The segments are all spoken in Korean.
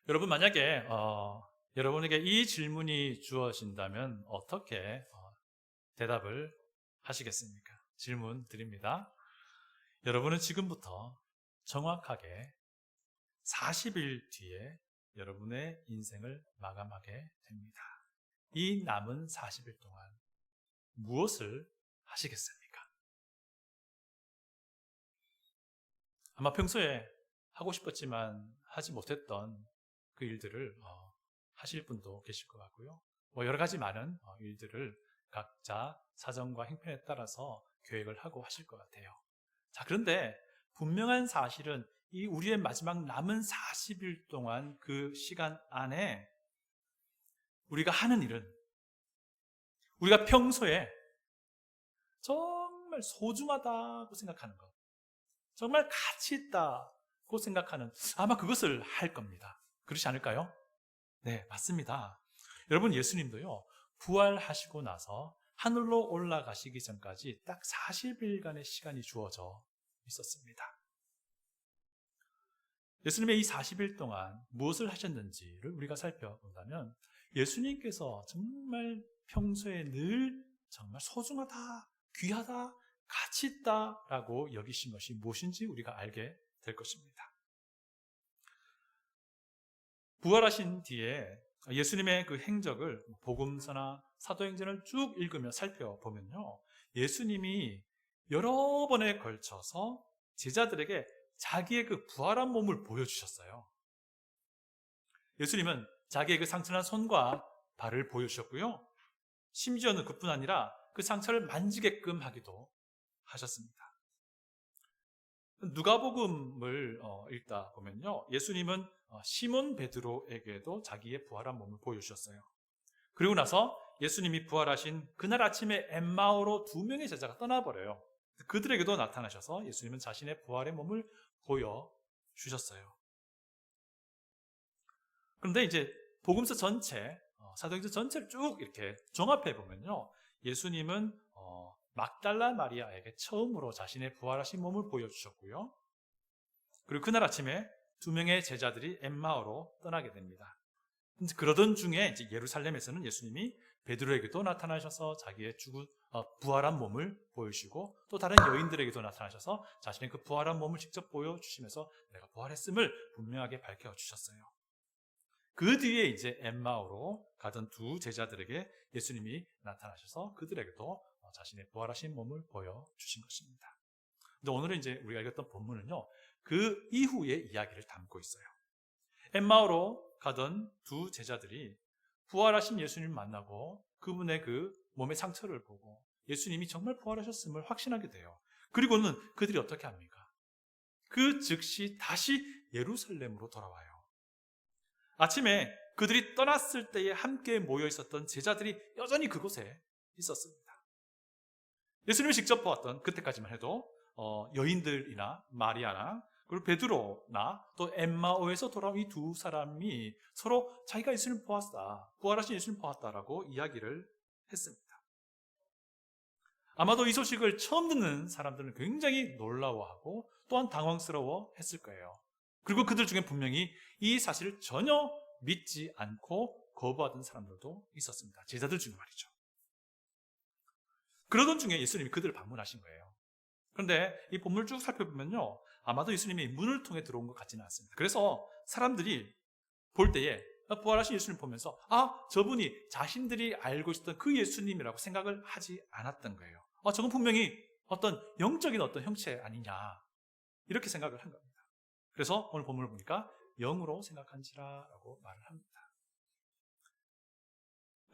여러분 만약에 여러분에게 이 질문이 주어진다면 어떻게 대답을 하시겠습니까? 질문 드립니다. 여러분은 지금부터 정확하게 40일 뒤에 여러분의 인생을 마감하게 됩니다. 이 남은 40일 동안 무엇을 하시겠습니까? 아마 평소에 하고 싶었지만 하지 못했던 그 일들을 하실 분도 계실 것 같고요. 여러 가지 많은 일들을 각자 사정과 형편에 따라서 계획을 하고 하실 것 같아요. 자, 그런데 분명한 사실은 이 우리의 마지막 남은 40일 동안 그 시간 안에 우리가 하는 일은 우리가 평소에 정말 소중하다고 생각하는 것, 정말 가치 있다고 생각하는 아마 그것을 할 겁니다. 그렇지 않을까요? 네, 맞습니다. 여러분, 예수님도요, 부활하시고 나서 하늘로 올라가시기 전까지 딱 40일간의 시간이 주어져 있었습니다. 예수님의 이 40일 동안 무엇을 하셨는지를 우리가 살펴본다면 예수님께서 정말 평소에 늘 정말 소중하다, 귀하다, 가치 있다라고 여기신 것이 무엇인지 우리가 알게 될 것입니다. 부활하신 뒤에 예수님의 그 행적을 복음서나 사도행전을 쭉 읽으며 살펴보면요, 예수님이 여러 번에 걸쳐서 제자들에게 자기의 그 부활한 몸을 보여주셨어요. 예수님은 자기의 그 상처난 손과 발을 보여주셨고요, 심지어는 그뿐 아니라 그 상처를 만지게끔 하기도 하셨습니다. 누가복음을 읽다 보면요, 예수님은 시몬 베드로에게도 자기의 부활한 몸을 보여주셨어요. 그리고 나서 예수님이 부활하신 그날 아침에 엠마오로 2명의 제자가 떠나버려요. 그들에게도 나타나셔서 예수님은 자신의 부활의 몸을 보여주셨어요. 그런데 이제 복음서 전체, 사도행전 전체를 쭉 이렇게 종합해 보면요, 예수님은 막달라 마리아에게 처음으로 자신의 부활하신 몸을 보여주셨고요, 그리고 그날 아침에 2명의 제자들이 엠마오로 떠나게 됩니다. 그러던 중에 이제 예루살렘에서는 예수님이 베드로에게도 나타나셔서 자기의 부활한 몸을 보여주시고, 또 다른 여인들에게도 나타나셔서 자신의 그 부활한 몸을 직접 보여주시면서 내가 부활했음을 분명하게 밝혀주셨어요. 그 뒤에 이제 엠마오로 가던 2 제자들에게 예수님이 나타나셔서 그들에게도 자신의 부활하신 몸을 보여주신 것입니다. 근데 오늘은 이제 우리가 읽었던 본문은요, 그 이후의 이야기를 담고 있어요. 엠마오로 가던 2 제자들이 부활하신 예수님을 만나고 그분의 그 몸의 상처를 보고 예수님이 정말 부활하셨음을 확신하게 돼요. 그리고는 그들이 어떻게 합니까? 그 즉시 다시 예루살렘으로 돌아와요. 아침에 그들이 떠났을 때에 함께 모여 있었던 제자들이 여전히 그곳에 있었습니다. 예수님이 직접 보았던, 그때까지만 해도 여인들이나 마리아나 그리고 베드로나 또 엠마오에서 돌아온 이 2 사람이 서로 자기가 예수님을 보았다, 부활하신 예수님을 보았다라고 이야기를 했습니다. 아마도 이 소식을 처음 듣는 사람들은 굉장히 놀라워하고 또한 당황스러워 했을 거예요. 그리고 그들 중에 분명히 이 사실을 전혀 믿지 않고 거부하던 사람들도 있었습니다. 제자들 중에 말이죠. 그러던 중에 예수님이 그들을 방문하신 거예요. 그런데 이 본문을 쭉 살펴보면요, 아마도 예수님이 문을 통해 들어온 것 같지는 않습니다. 그래서 사람들이 볼 때에 부활하신 예수님을 보면서 저분이 자신들이 알고 있었던 그 예수님이라고 생각을 하지 않았던 거예요. 저건 분명히 어떤 영적인 어떤 형체 아니냐, 이렇게 생각을 한 겁니다. 그래서 오늘 본문을 보니까 영으로 생각한지라라고 말을 합니다.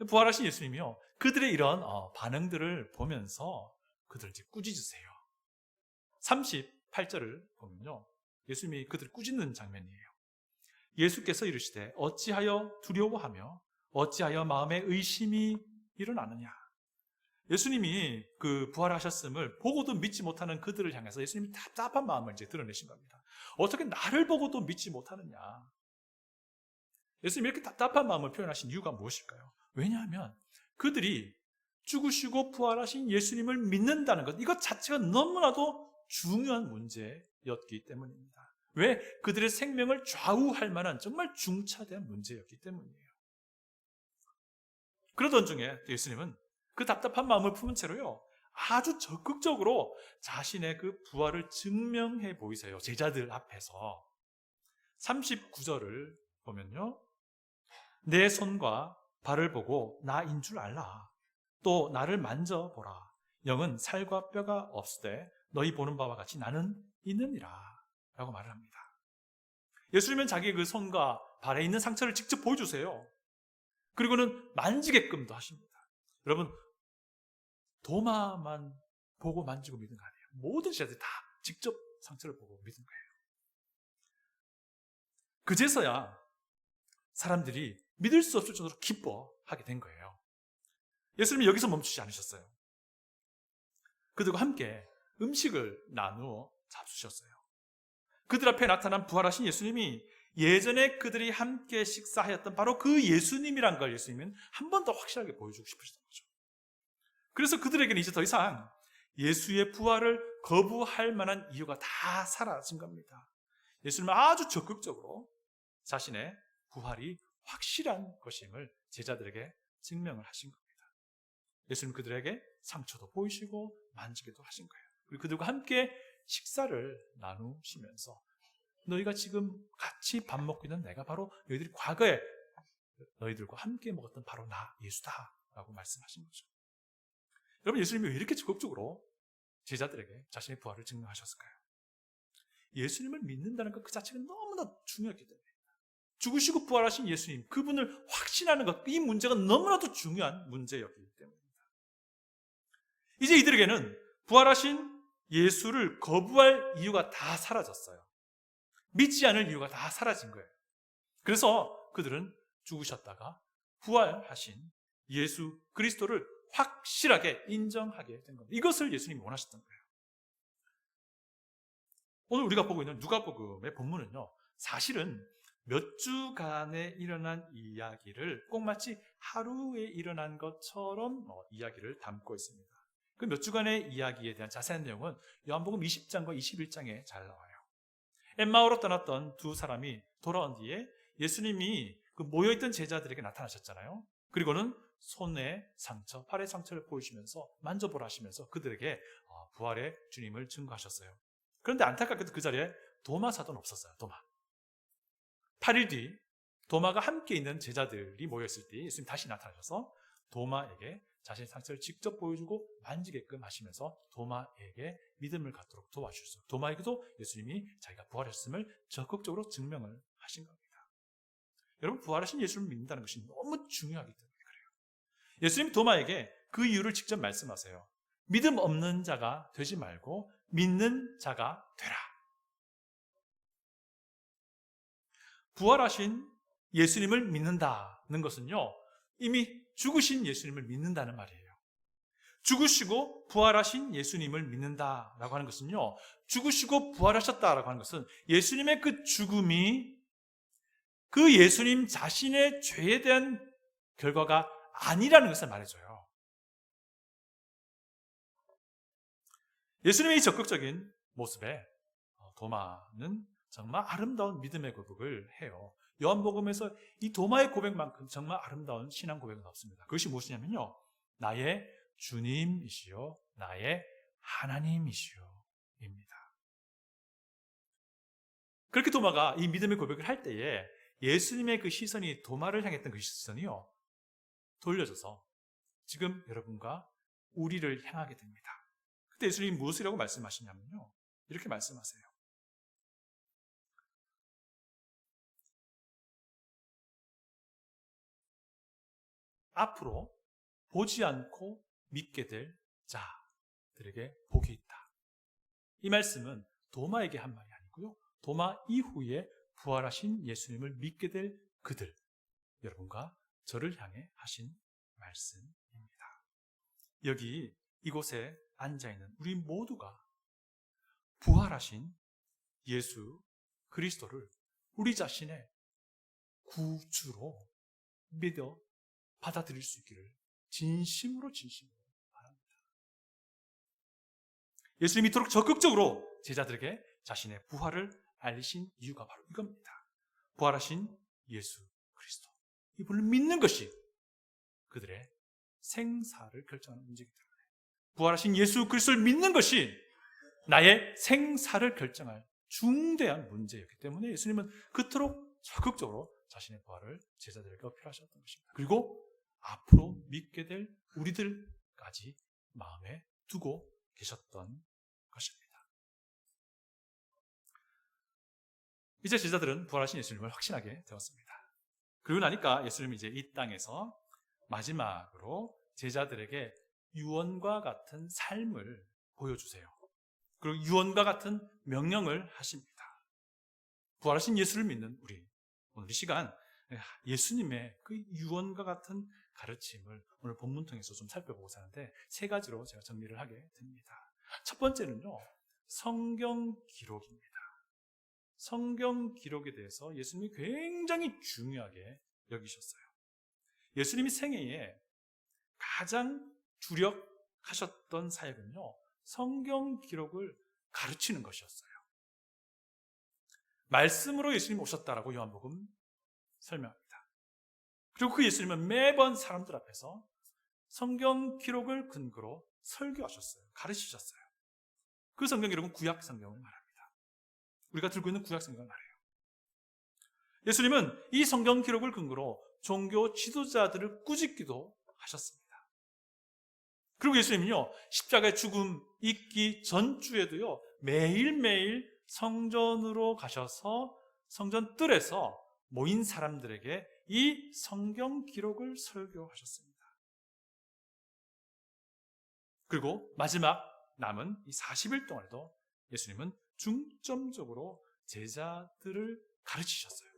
부활하신 예수님이요, 그들의 이런 반응들을 보면서 그들을 이제 꾸짖으세요. 38절을 보면요, 예수님이 그들을 꾸짖는 장면이에요. 예수께서 이르시되 어찌하여 두려워하며 어찌하여 마음에 의심이 일어나느냐. 예수님이 그 부활하셨음을 보고도 믿지 못하는 그들을 향해서 예수님이 답답한 마음을 이제 드러내신 겁니다. 어떻게 나를 보고도 믿지 못하느냐. 예수님이 이렇게 답답한 마음을 표현하신 이유가 무엇일까요? 왜냐하면 그들이 죽으시고 부활하신 예수님을 믿는다는 것, 이것 자체가 너무나도 중요한 문제였기 때문입니다. 왜? 그들의 생명을 좌우할 만한 정말 중차대한 문제였기 때문이에요. 그러던 중에 예수님은 그 답답한 마음을 품은 채로요, 아주 적극적으로 자신의 그 부활을 증명해 보이세요. 제자들 앞에서. 39절을 보면요, 내 손과 발을 보고 나인 줄 알라. 또 나를 만져보라. 영은 살과 뼈가 없으되 너희 보는 바와 같이 나는 있느니라 라고 말을 합니다. 예수님은 자기의 그 손과 발에 있는 상처를 직접 보여주세요. 그리고는 만지게끔도 하십니다. 여러분, 도마만 보고 만지고 믿은 거 아니에요. 모든 제자들이 다 직접 상처를 보고 믿은 거예요. 그제서야 사람들이 믿을 수 없을 정도로 기뻐하게 된 거예요. 예수님이 여기서 멈추지 않으셨어요. 그들과 함께 음식을 나누어 잡수셨어요. 그들 앞에 나타난 부활하신 예수님이 예전에 그들이 함께 식사하였던 바로 그 예수님이란 걸 예수님은 한 번 더 확실하게 보여주고 싶으셨던 거죠. 그래서 그들에게는 이제 더 이상 예수의 부활을 거부할 만한 이유가 다 사라진 겁니다. 예수님은 아주 적극적으로 자신의 부활이 확실한 것임을 제자들에게 증명을 하신 겁니다. 예수님 그들에게 상처도 보이시고 만지기도 하신 거예요. 그리고 그들과 함께 식사를 나누시면서 너희가 지금 같이 밥 먹고 있는 내가 바로 너희들이 과거에 너희들과 함께 먹었던 바로 나 예수다 라고 말씀하신 거죠. 여러분, 예수님이 왜 이렇게 적극적으로 제자들에게 자신의 부활을 증명하셨을까요? 예수님을 믿는다는 것 그 자체가 너무나 중요했기 때문에, 죽으시고 부활하신 예수님, 그분을 확신하는 것, 이 문제가 너무나도 중요한 문제였기 때문입니다. 이제 이들에게는 부활하신 예수를 거부할 이유가 다 사라졌어요. 믿지 않을 이유가 다 사라진 거예요. 그래서 그들은 죽으셨다가 부활하신 예수 그리스도를 확실하게 인정하게 된 겁니다. 이것을 예수님이 원하셨던 거예요. 오늘 우리가 보고 있는 누가복음의 본문은요, 사실은 몇 주간에 일어난 이야기를 꼭 마치 하루에 일어난 것처럼 이야기를 담고 있습니다. 그 몇 주간의 이야기에 대한 자세한 내용은 요한복음 20장과 21장에 잘 나와요. 엠마오로 떠났던 두 사람이 돌아온 뒤에 예수님이 그 모여있던 제자들에게 나타나셨잖아요. 그리고는 손에 상처, 팔에 상처를 보이시면서 만져보라 하시면서 그들에게 부활의 주님을 증거하셨어요. 그런데 안타깝게도 그 자리에 도마 사도는 없었어요. 도마. 8일 뒤 도마가 함께 있는 제자들이 모였을 때 예수님 다시 나타나셔서 도마에게 자신의 상처를 직접 보여주고 만지게끔 하시면서 도마에게 믿음을 갖도록 도와주셨어요. 도마에게도 예수님이 자기가 부활했음을 적극적으로 증명을 하신 겁니다. 여러분, 부활하신 예수를 믿는다는 것이 너무 중요하기 때문에 그래요. 예수님이 도마에게 그 이유를 직접 말씀하세요. 믿음 없는 자가 되지 말고 믿는 자가 되라. 부활하신 예수님을 믿는다는 것은요, 이미 죽으신 예수님을 믿는다는 말이에요. 죽으시고 부활하신 예수님을 믿는다라고 하는 것은요, 죽으시고 부활하셨다라고 하는 것은 예수님의 그 죽음이 그 예수님 자신의 죄에 대한 결과가 아니라는 것을 말해줘요. 예수님의 이 적극적인 모습에 도마는 정말 아름다운 믿음의 고백을 해요. 요한복음에서 이 도마의 고백만큼 정말 아름다운 신앙 고백은 없습니다. 그것이 무엇이냐면요, 나의 주님이시요 나의 하나님이시요 입니다. 그렇게 도마가 이 믿음의 고백을 할 때에 예수님의 그 시선이 도마를 향했던 그 시선이요, 돌려져서 지금 여러분과 우리를 향하게 됩니다. 그때 예수님이 무엇이라고 말씀하시냐면요, 이렇게 말씀하세요. 앞으로 보지 않고 믿게 될 자들에게 복이 있다. 이 말씀은 도마에게 한 말이 아니고요, 도마 이후에 부활하신 예수님을 믿게 될 그들, 여러분과 저를 향해 하신 말씀입니다. 여기 이곳에 앉아있는 우리 모두가 부활하신 예수 그리스도를 우리 자신의 구주로 믿어 받아들일 수 있기를 진심으로 바랍니다. 예수님이 이토록 적극적으로 제자들에게 자신의 부활을 알리신 이유가 바로 이겁니다. 부활하신 예수 그리스도, 이분을 믿는 것이 그들의 생사를 결정하는 문제이기 때문에, 부활하신 예수 그리스도를 믿는 것이 나의 생사를 결정할 중대한 문제였기 때문에 예수님은 그토록 적극적으로 자신의 부활을 제자들에게 어필하셨던 것입니다. 그리고 앞으로 믿게 될 우리들까지 마음에 두고 계셨던 것입니다. 이제 제자들은 부활하신 예수님을 확신하게 되었습니다. 그리고 나니까 예수님이 이제 이 땅에서 마지막으로 제자들에게 유언과 같은 삶을 보여주세요. 그리고 유언과 같은 명령을 하십니다. 부활하신 예수를 믿는 우리, 오늘 이 시간 예수님의 그 유언과 같은 가르침을 오늘 본문 통해서 좀 살펴보고자 하는데, 세 가지로 제가 정리를 하게 됩니다. 첫 번째는요, 성경 기록입니다. 성경 기록에 대해서 예수님이 굉장히 중요하게 여기셨어요. 예수님이 생애에 가장 주력하셨던 사역은요, 성경 기록을 가르치는 것이었어요. 말씀으로 예수님이 오셨다라고 요한복음 설명합니다. 그리고 그 예수님은 매번 사람들 앞에서 성경 기록을 근거로 설교하셨어요. 가르치셨어요. 그 성경 기록은 구약 성경을 말합니다. 우리가 들고 있는 구약 성경을 말해요. 예수님은 이 성경 기록을 근거로 종교 지도자들을 꾸짖기도 하셨습니다. 그리고 예수님은요, 십자가의 죽음 있기 전주에도요, 매일매일 성전으로 가셔서 성전 뜰에서 모인 사람들에게 이 성경 기록을 설교하셨습니다. 그리고 마지막 남은 이 40일 동안에도 예수님은 중점적으로 제자들을 가르치셨어요.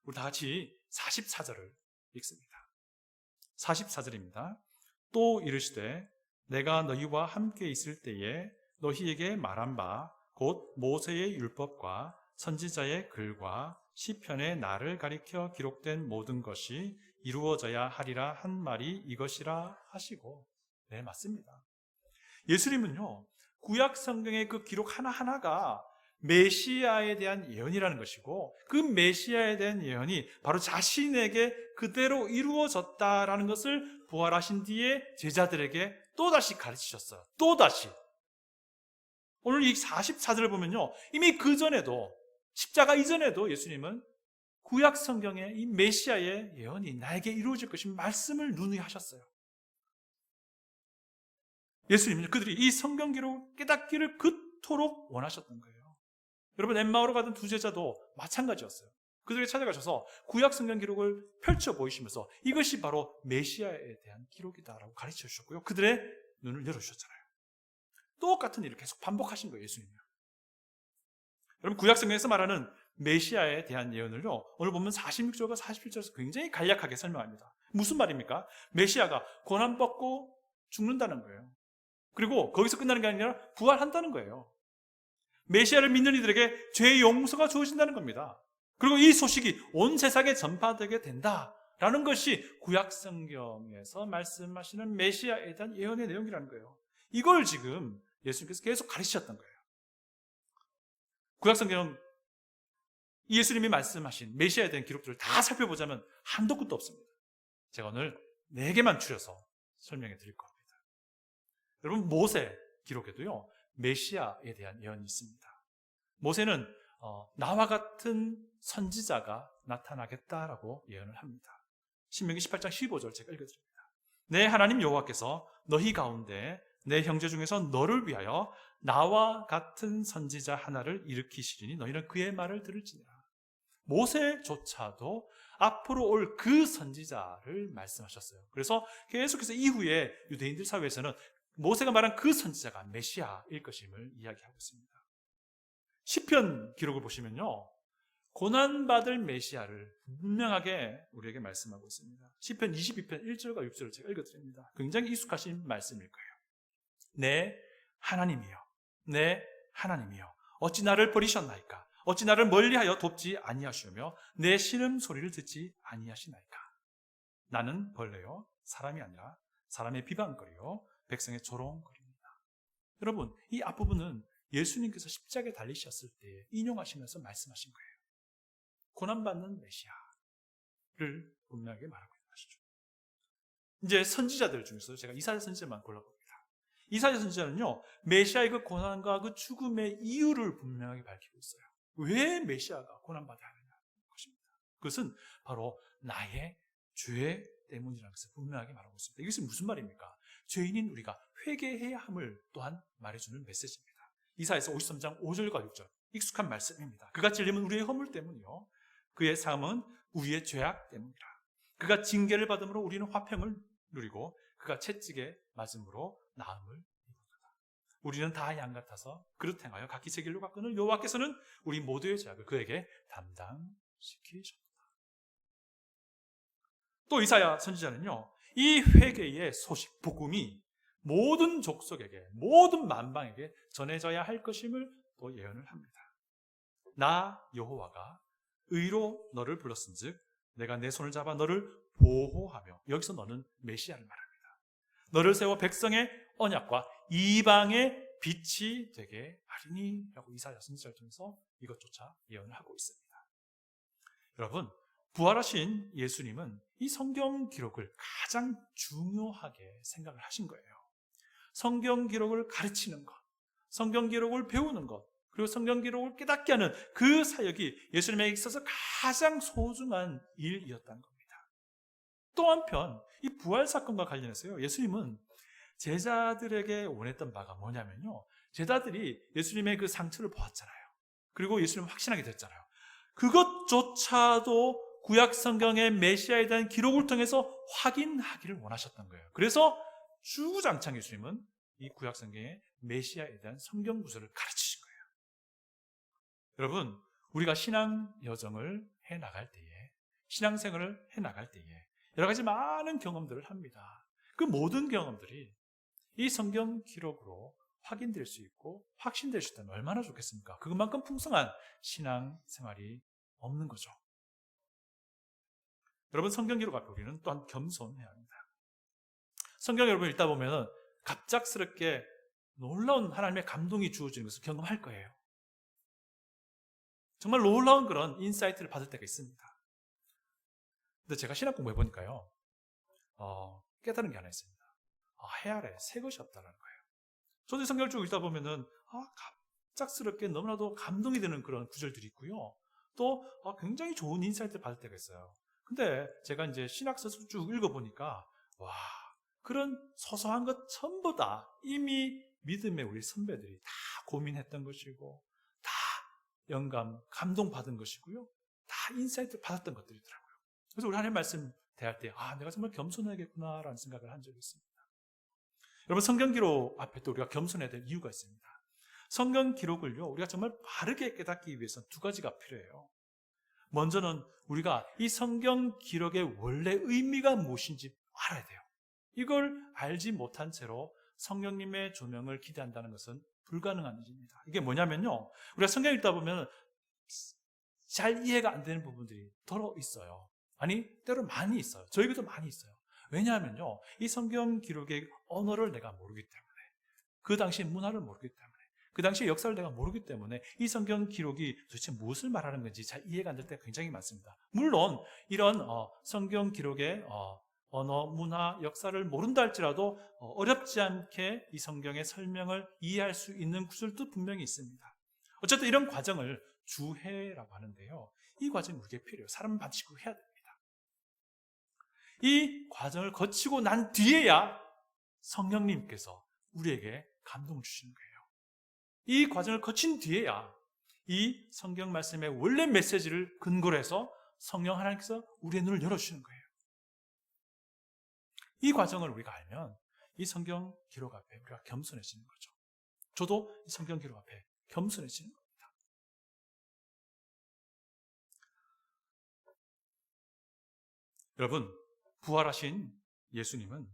우리 다 같이 44절을 읽습니다. 44절입니다. 또 이르시되 내가 너희와 함께 있을 때에 너희에게 말한 바 곧 모세의 율법과 선지자의 글과 시편의 나를 가리켜 기록된 모든 것이 이루어져야 하리라 한 말이 이것이라 하시고, 네, 맞습니다. 예수님은요, 구약 성경의 그 기록 하나하나가 메시아에 대한 예언이라는 것이고, 그 메시아에 대한 예언이 바로 자신에게 그대로 이루어졌다라는 것을 부활하신 뒤에 제자들에게 또다시 가르치셨어요. 또다시. 오늘 이 44절을 보면요, 이미 그 전에도, 십자가 이전에도 예수님은 구약 성경의 이 메시아의 예언이 나에게 이루어질 것인 말씀을 누누이 하셨어요. 예수님은 그들이 이 성경 기록을 깨닫기를 그토록 원하셨던 거예요. 여러분, 엠마오로 가던 두 제자도 마찬가지였어요. 그들에게 찾아가셔서 구약 성경 기록을 펼쳐 보이시면서 이것이 바로 메시아에 대한 기록이다라고 가르쳐 주셨고요, 그들의 눈을 열어주셨잖아요. 똑같은 일을 계속 반복하신 거예요, 예수님이요. 여러분, 구약 성경에서 말하는 메시아에 대한 예언을요, 오늘 보면 46절과 47절에서 굉장히 간략하게 설명합니다. 무슨 말입니까? 메시아가 고난받고 죽는다는 거예요. 그리고 거기서 끝나는 게 아니라 부활한다는 거예요. 메시아를 믿는 이들에게 죄의 용서가 주어진다는 겁니다. 그리고 이 소식이 온 세상에 전파되게 된다라는 것이 구약 성경에서 말씀하시는 메시아에 대한 예언의 내용이라는 거예요. 이걸 지금 예수님께서 계속 가르치셨던 거예요. 구약 성경은 예수님이 말씀하신 메시아에 대한 기록들을 다 살펴보자면 한도 끝도 없습니다. 제가 오늘 4개만 추려서 설명해 드릴 겁니다. 여러분, 모세 기록에도요, 메시아에 대한 예언이 있습니다. 모세는 나와 같은 선지자가 나타나겠다라고 예언을 합니다. 신명기 18장 15절 제가 읽어드립니다. 내 하나님 여호와께서 너희 가운데 내 형제 중에서 너를 위하여 나와 같은 선지자 하나를 일으키시리니 너희는 그의 말을 들을지니라. 모세조차도 앞으로 올 그 선지자를 말씀하셨어요. 그래서 계속해서 이후에 유대인들 사회에서는 모세가 말한 그 선지자가 메시아일 것임을 이야기하고 있습니다. 시편 기록을 보시면요, 고난받을 메시아를 분명하게 우리에게 말씀하고 있습니다. 시편 22편 1절과 6절을 제가 읽어드립니다. 굉장히 익숙하신 말씀일 거예요. 내 하나님이여, 내 하나님이여, 어찌 나를 버리셨나이까? 어찌 나를 멀리하여 돕지 아니하시며 내 신음소리를 듣지 아니하시나이까? 나는 벌레요 사람이 아니라 사람의 비방거리요 백성의 조롱거리입니다. 여러분, 이 앞부분은 예수님께서 십자가에 달리셨을 때 인용하시면서 말씀하신 거예요. 고난받는 메시아를 분명하게 말하고 있는 것이죠. 이제 선지자들 중에서 제가 이사야 선지자만 골라봅니다. 이사야 선지자는요, 메시아의 그 고난과 그 죽음의 이유를 분명하게 밝히고 있어요. 왜 메시아가 고난받아야 하느냐 것입니다. 그것은 바로 나의 죄 때문이라는 것을 분명하게 말하고 있습니다. 이것은 무슨 말입니까? 죄인인 우리가 회개해야 함을 또한 말해주는 메시지입니다. 이사야서 53장 5절과 6절 익숙한 말씀입니다. 그가 찔림은 우리의 허물 때문이요 그의 삶은 우리의 죄악 때문이라. 그가 징계를 받음으로 우리는 화평을 누리고 그가 채찍에 맞음으로 나음을 입었다. 우리는 다 양 같아서 그릇 행하여 각기 제 길로 갔거늘 여호와께서는 우리 모두의 죄악을 그에게 담당시키셨다. 또 이사야 선지자는요, 이 회개의 소식, 복음이 모든 족속에게, 모든 만방에게 전해져야 할 것임을 또 예언을 합니다. 나 여호와가 의로 너를 불렀은즉 내가 내 손을 잡아 너를 보호하며, 여기서 너는 메시아를 말합니다. 너를 세워 백성의 언약과 이방의 빛이 되게 하리니 라고 이사야 선지자를 통해서 이것조차 예언을 하고 있습니다. 여러분, 부활하신 예수님은 이 성경 기록을 가장 중요하게 생각을 하신 거예요. 성경 기록을 가르치는 것, 성경 기록을 배우는 것, 그리고 성경 기록을 깨닫게 하는 그 사역이 예수님에게 있어서 가장 소중한 일이었다는 겁니다. 또 한편 이 부활 사건과 관련해서요, 예수님은 제자들에게 원했던 바가 뭐냐면요, 제자들이 예수님의 그 상처를 보았잖아요. 그리고 예수님을 확신하게 됐잖아요. 그것조차도 구약 성경의 메시아에 대한 기록을 통해서 확인하기를 원하셨던 거예요. 그래서 주구장창 예수님은 이 구약 성경의 메시아에 대한 성경 구절을 가르치신 거예요. 여러분, 우리가 신앙 여정을 해나갈 때에, 신앙생활을 해나갈 때에 여러 가지 많은 경험들을 합니다. 그 모든 경험들이 이 성경 기록으로 확인될 수 있고 확신될 수 있다면 얼마나 좋겠습니까? 그것만큼 풍성한 신앙생활이 없는 거죠. 여러분, 성경 기록 앞에 우리는 또한 겸손해야 합니다. 성경 여러분 읽다 보면 갑작스럽게 놀라운 하나님의 감동이 주어지는 것을 경험할 거예요. 정말 놀라운 그런 인사이트를 받을 때가 있습니다. 근데 제가 신학 공부해보니까요, 깨달은 게 하나 있습니다. 해 아래 새 것이 없다는 거예요. 저도 성경을 쭉 읽다 보면은 갑작스럽게 너무나도 감동이 되는 그런 구절들이 있고요. 또 굉장히 좋은 인사이트를 받을 때가 있어요. 근데 제가 이제 신학서를 쭉 읽어보니까 와, 그런 소소한 것 전부 다 이미 믿음의 우리 선배들이 다 고민했던 것이고 다 영감, 감동받은 것이고요. 다 인사이트를 받았던 것들이더라고요. 그래서 우리 하나님 말씀 대할 때 내가 정말 겸손해야겠구나라는 생각을 한 적이 있습니다. 여러분, 성경 기록 앞에 또 우리가 겸손해야 될 이유가 있습니다. 성경 기록을요, 우리가 정말 바르게 깨닫기 위해서 두 가지가 필요해요. 먼저는 우리가 이 성경 기록의 원래 의미가 무엇인지 알아야 돼요. 이걸 알지 못한 채로 성령님의 조명을 기대한다는 것은 불가능한 일입니다. 이게 뭐냐면요, 우리가 성경 읽다 보면 잘 이해가 안 되는 부분들이 더러 있어요. 아니, 때로 많이 있어요. 저에게도 많이 있어요. 왜냐하면요, 이 성경 기록의 언어를 내가 모르기 때문에, 그 당시 문화를 모르기 때문에, 그 당시 역사를 내가 모르기 때문에 이 성경 기록이 도대체 무엇을 말하는 건지 잘 이해가 안 될 때가 굉장히 많습니다. 물론 이런 성경 기록의 언어, 문화, 역사를 모른다 할지라도 어렵지 않게 이 성경의 설명을 이해할 수 있는 구절도 분명히 있습니다. 어쨌든 이런 과정을 주해라고 하는데요, 이 과정이 우리에게 필요해요. 사람은 반드시 그거 해야 됩니다. 이 과정을 거치고 난 뒤에야 성령님께서 우리에게 감동을 주시는 거예요. 이 과정을 거친 뒤에야 이 성경 말씀의 원래 메시지를 근거로 해서 성령 하나님께서 우리의 눈을 열어주시는 거예요. 이 과정을 우리가 알면 이 성경 기록 앞에 우리가 겸손해지는 거죠. 저도 이 성경 기록 앞에 겸손해지는 겁니다. 여러분, 부활하신 예수님은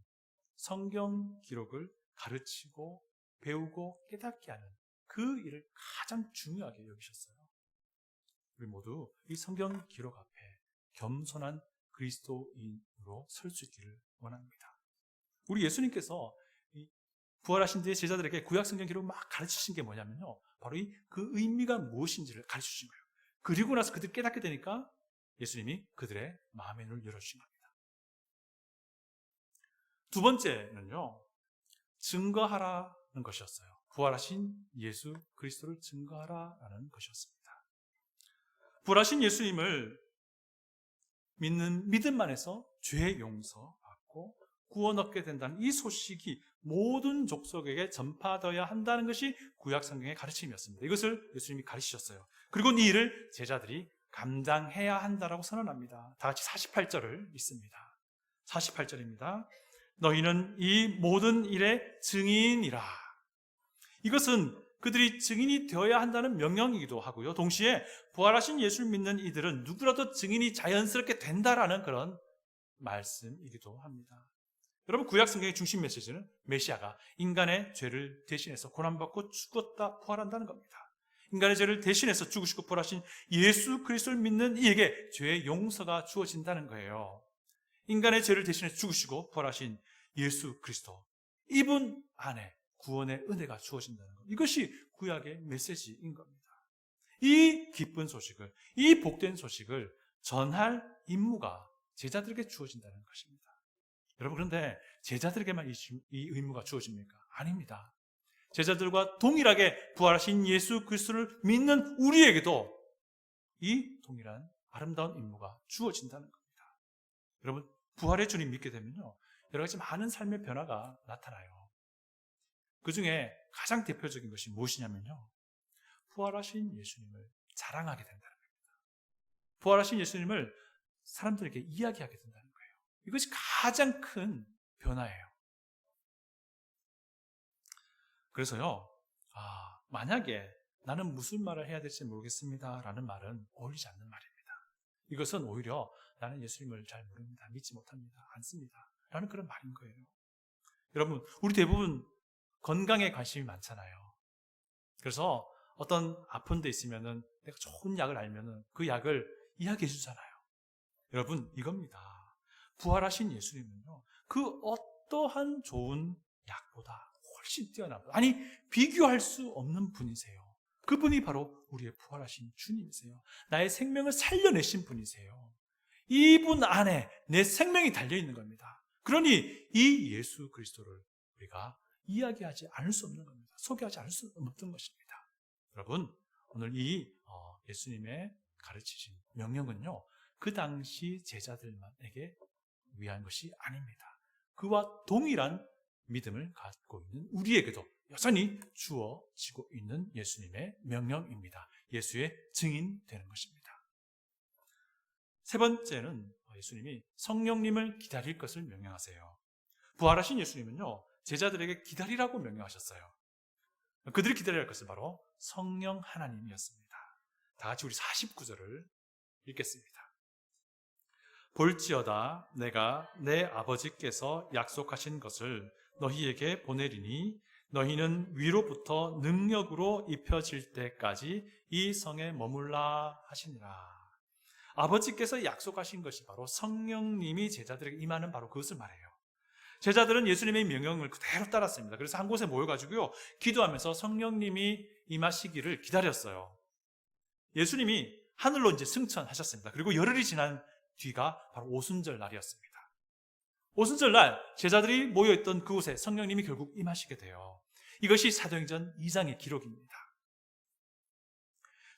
성경 기록을 가르치고 배우고 깨닫게 하는 그 일을 가장 중요하게 여기셨어요. 우리 모두 이 성경 기록 앞에 겸손한 그리스도인으로 설 수 있기를 원합니다. 우리 예수님께서 부활하신 뒤에 제자들에게 구약성경 기록을 막 가르치신 게 뭐냐면요, 바로 그 의미가 무엇인지를 가르치신 거예요. 그리고 나서 그들이 깨닫게 되니까 예수님이 그들의 마음의 눈을 열어주신 겁니다. 두 번째는요, 증거하라는 것이었어요. 부활하신 예수 그리스도를 증거하라라는 것이었습니다. 부활하신 예수님을 믿는 믿음 안에서 죄 용서받고 구원 얻게 된다는 이 소식이 모든 족속에게 전파되어야 한다는 것이 구약 성경의 가르침이었습니다. 이것을 예수님이 가르치셨어요. 그리고 이 일을 제자들이 감당해야 한다라고 선언합니다. 다 같이 48절을 읽습니다. 48절입니다. 너희는 이 모든 일의 증인이라. 이것은 그들이 증인이 되어야 한다는 명령이기도 하고요. 동시에 부활하신 예수를 믿는 이들은 누구라도 증인이 자연스럽게 된다라는 그런 말씀이기도 합니다. 여러분, 구약 성경의 중심 메시지는 메시아가 인간의 죄를 대신해서 고난받고 죽었다 부활한다는 겁니다. 인간의 죄를 대신해서 죽으시고 부활하신 예수 그리스도를 믿는 이에게 죄의 용서가 주어진다는 거예요. 인간의 죄를 대신해 죽으시고 부활하신 예수 그리스도, 이분 안에 구원의 은혜가 주어진다는 것, 이것이 구약의 메시지인 겁니다. 이 기쁜 소식을, 이 복된 소식을 전할 임무가 제자들에게 주어진다는 것입니다. 여러분, 그런데 제자들에게만 이 의무가 주어집니까? 아닙니다. 제자들과 동일하게 부활하신 예수 그리스도를 믿는 우리에게도 이 동일한 아름다운 임무가 주어진다는 겁니다. 여러분, 부활의 주님 믿게 되면요, 여러 가지 많은 삶의 변화가 나타나요. 그 중에 가장 대표적인 것이 무엇이냐면요, 부활하신 예수님을 자랑하게 된다는 겁니다. 부활하신 예수님을 사람들에게 이야기하게 된다는 거예요. 이것이 가장 큰 변화예요. 그래서요, 만약에 나는 무슨 말을 해야 될지 모르겠습니다 라는 말은 어울리지 않는 말입니다. 이것은 오히려 나는 예수님을 잘 모릅니다, 믿지 못합니다, 않습니다 라는 그런 말인 거예요. 여러분, 우리 대부분 건강에 관심이 많잖아요. 그래서 어떤 아픈 데 있으면은 내가 좋은 약을 알면은 그 약을 이야기해 주잖아요. 여러분, 이겁니다. 부활하신 예수님은요, 그 어떠한 좋은 약보다 훨씬 뛰어납니다. 아니, 비교할 수 없는 분이세요. 그분이 바로 우리의 부활하신 주님이세요. 나의 생명을 살려내신 분이세요. 이분 안에 내 생명이 달려있는 겁니다. 그러니 이 예수 그리스도를 우리가 이야기하지 않을 수 없는 겁니다. 소개하지 않을 수 없는 것입니다. 여러분, 오늘 이 예수님의 가르치신 명령은요, 그 당시 제자들만에게 위한 것이 아닙니다. 그와 동일한 믿음을 갖고 있는 우리에게도 여전히 주어지고 있는 예수님의 명령입니다. 예수의 증인 되는 것입니다. 세 번째는 예수님이 성령님을 기다릴 것을 명령하세요. 부활하신 예수님은요, 제자들에게 기다리라고 명령하셨어요. 그들이 기다려야 할 것은 바로 성령 하나님이었습니다. 다 같이 우리 49절을 읽겠습니다. 볼지어다 내가 내 아버지께서 약속하신 것을 너희에게 보내리니 너희는 위로부터 능력으로 입혀질 때까지 이 성에 머물라 하시니라. 아버지께서 약속하신 것이 바로 성령님이 제자들에게 임하는 바로 그것을 말해요. 제자들은 예수님의 명령을 그대로 따랐습니다. 그래서 한 곳에 모여가지고요, 기도하면서 성령님이 임하시기를 기다렸어요. 예수님이 하늘로 이제 승천하셨습니다. 그리고 열흘이 지난 뒤가 바로 오순절 날이었습니다. 오순절 날 제자들이 모여있던 그곳에 성령님이 결국 임하시게 돼요. 이것이 사도행전 2장의 기록입니다.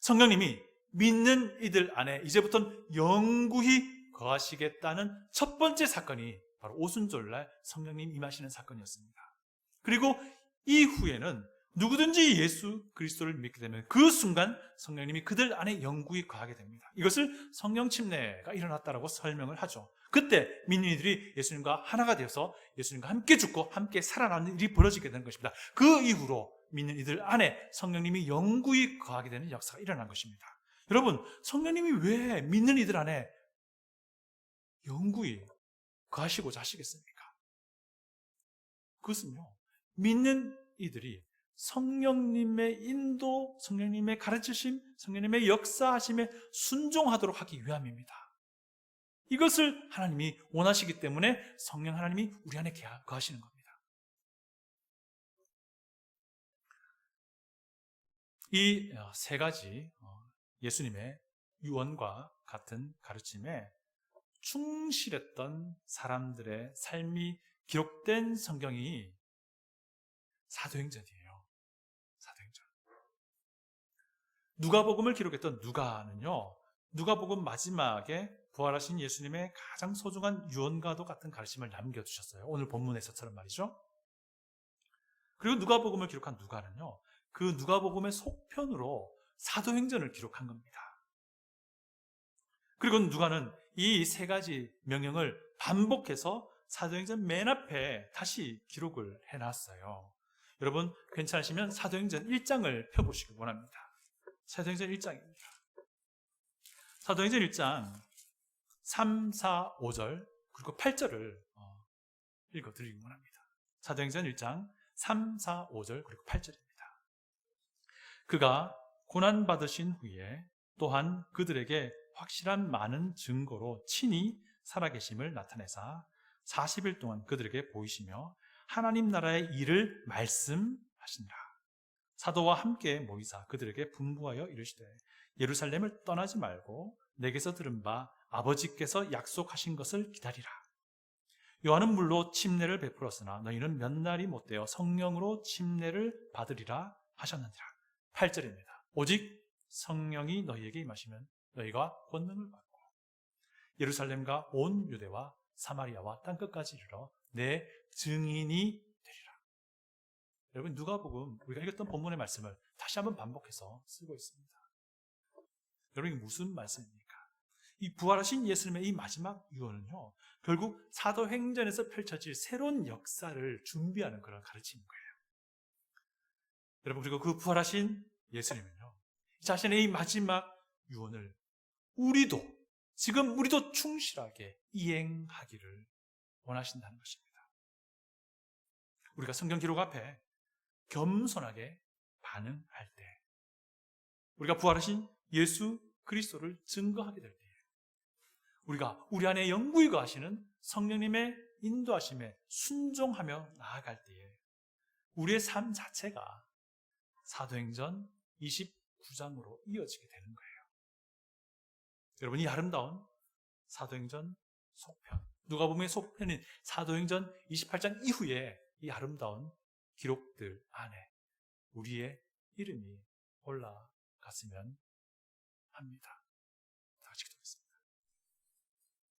성령님이 믿는 이들 안에 이제부터는 영구히 거하시겠다는 첫 번째 사건이 바로 오순절날 성령님 임하시는 사건이었습니다. 그리고 이후에는 누구든지 예수 그리스도를 믿게 되면 그 순간 성령님이 그들 안에 영구히 거하게 됩니다. 이것을 성령 침례가 일어났다고 설명을 하죠. 그때 믿는 이들이 예수님과 하나가 되어서 예수님과 함께 죽고 함께 살아나는 일이 벌어지게 되는 것입니다. 그 이후로 믿는 이들 안에 성령님이 영구히 거하게 되는 역사가 일어난 것입니다. 여러분, 성령님이 왜 믿는 이들 안에 영구히 거하시고자 하시겠습니까? 그것은요, 믿는 이들이 성령님의 인도, 성령님의 가르치심, 성령님의 역사하심에 순종하도록 하기 위함입니다. 이것을 하나님이 원하시기 때문에 성령 하나님이 우리 안에 거하시는 겁니다. 이 세 가지 예수님의 유언과 같은 가르침에 충실했던 사람들의 삶이 기록된 성경이 사도행전이에요. 사도행전. 누가복음을 기록했던 누가는요, 누가복음 마지막에 부활하신 예수님의 가장 소중한 유언과도 같은 가르침을 남겨두셨어요. 오늘 본문에서처럼 말이죠. 그리고 누가복음을 기록한 누가는요, 그 누가복음의 속편으로 사도행전을 기록한 겁니다. 그리고 누가는 이 세 가지 명령을 반복해서 사도행전 맨 앞에 다시 기록을 해놨어요. 여러분 괜찮으시면 사도행전 1장을 펴보시기 원합니다. 사도행전 1장입니다. 사도행전 1장 3, 4, 5절 그리고 8절을 읽어드리기 원합니다. 사도행전 1장 3, 4, 5절 그리고 8절입니다. 그가 고난받으신 후에 또한 그들에게 확실한 많은 증거로 친히 살아계심을 나타내사 40일 동안 그들에게 보이시며 하나님 나라의 일을 말씀하시니라. 사도와 함께 모이사 그들에게 분부하여 이르시되 예루살렘을 떠나지 말고 내게서 들은 바 아버지께서 약속하신 것을 기다리라. 요한은 물로 침례를 베풀었으나 너희는 몇 날이 못되어 성령으로 침례를 받으리라 하셨느니라. 8절입니다. 오직 성령이 너희에게 임하시면 너희가 권능을 받고 예루살렘과 온 유대와 사마리아와 땅끝까지 이르러 내 증인이 되리라. 여러분 누가복음 우리가 읽었던 본문의 말씀을 다시 한번 반복해서 쓰고 있습니다. 여러분 이게 무슨 말씀입니까? 이 부활하신 예수님의 이 마지막 유언은요, 결국 사도행전에서 펼쳐질 새로운 역사를 준비하는 그런 가르침인 거예요. 여러분 그리고 그 부활하신 예수님은요, 자신의 이 마지막 유언을 지금 우리도 충실하게 이행하기를 원하신다는 것입니다. 우리가 성경 기록 앞에 겸손하게 반응할 때, 우리가 부활하신 예수 그리스도를 증거하게 될 때, 우리가 우리 안에 영구히 거하시는 성령님의 인도하심에 순종하며 나아갈 때에 우리의 삶 자체가 사도행전 29장으로 이어지게 되는 거예요. 여러분 이 아름다운 사도행전 속편, 누가복음의 속편인 사도행전 28장 이후에 이 아름다운 기록들 안에 우리의 이름이 올라갔으면 합니다.